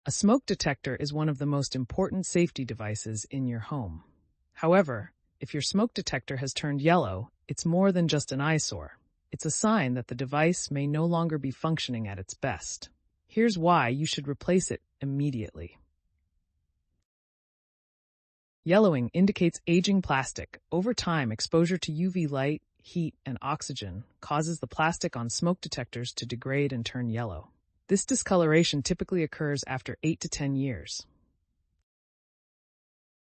A smoke detector is one of the most important safety devices in your home. However, if your smoke detector has turned yellow, it's more than just an eyesore. It's a sign that the device may no longer be functioning at its best. Here's why you should replace it immediately. Yellowing indicates aging plastic. Over time, exposure to UV light, heat, and oxygen causes the plastic on smoke detectors to degrade and turn yellow. This discoloration typically occurs after 8 to 10 years.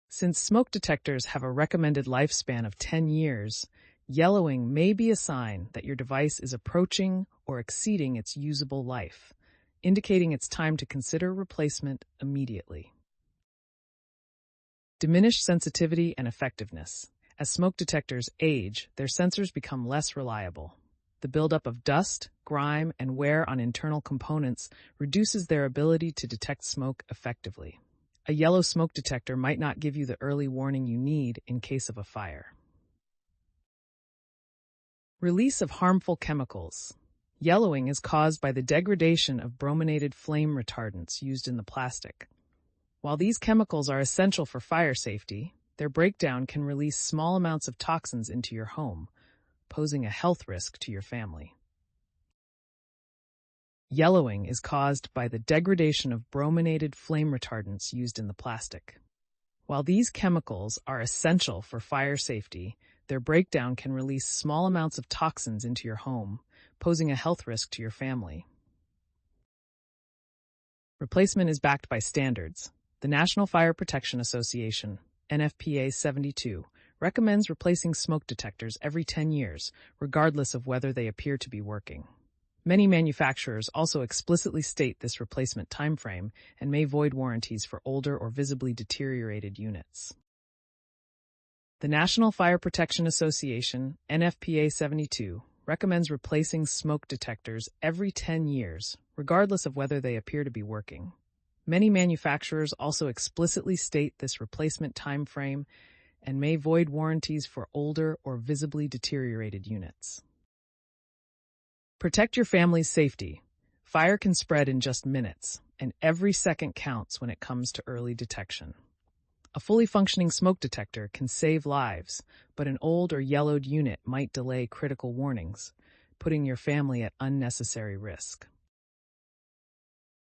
Since smoke detectors have a recommended lifespan of 10 years, yellowing may be a sign that your device is approaching or exceeding its usable life, indicating it's time to consider replacement immediately. Diminished sensitivity and effectiveness. As smoke detectors age, their sensors become less reliable. The buildup of dust, grime, and wear on internal components reduces their ability to detect smoke effectively. A yellow smoke detector might not give you the early warning you need in case of a fire. Release of harmful chemicals. Yellowing is caused by the degradation of brominated flame retardants used in the plastic. While these chemicals are essential for fire safety, their breakdown can release small amounts of toxins into your home, posing a health risk to your family. Yellowing is caused by the degradation of brominated flame retardants used in the plastic. While these chemicals are essential for fire safety, their breakdown can release small amounts of toxins into your home, posing a health risk to your family. Replacement is backed by standards. The National Fire Protection Association, NFPA 72, recommends replacing smoke detectors every 10 years, regardless of whether they appear to be working. Many manufacturers also explicitly state this replacement timeframe and may void warranties for older or visibly deteriorated units. The National Fire Protection Association, NFPA 72, recommends replacing smoke detectors every 10 years, regardless of whether they appear to be working. Many manufacturers also explicitly state this replacement time frame and may void warranties for older or visibly deteriorated units. Protect your family's safety. Fire can spread in just minutes, and every second counts when it comes to early detection. A fully functioning smoke detector can save lives, but an old or yellowed unit might delay critical warnings, putting your family at unnecessary risk.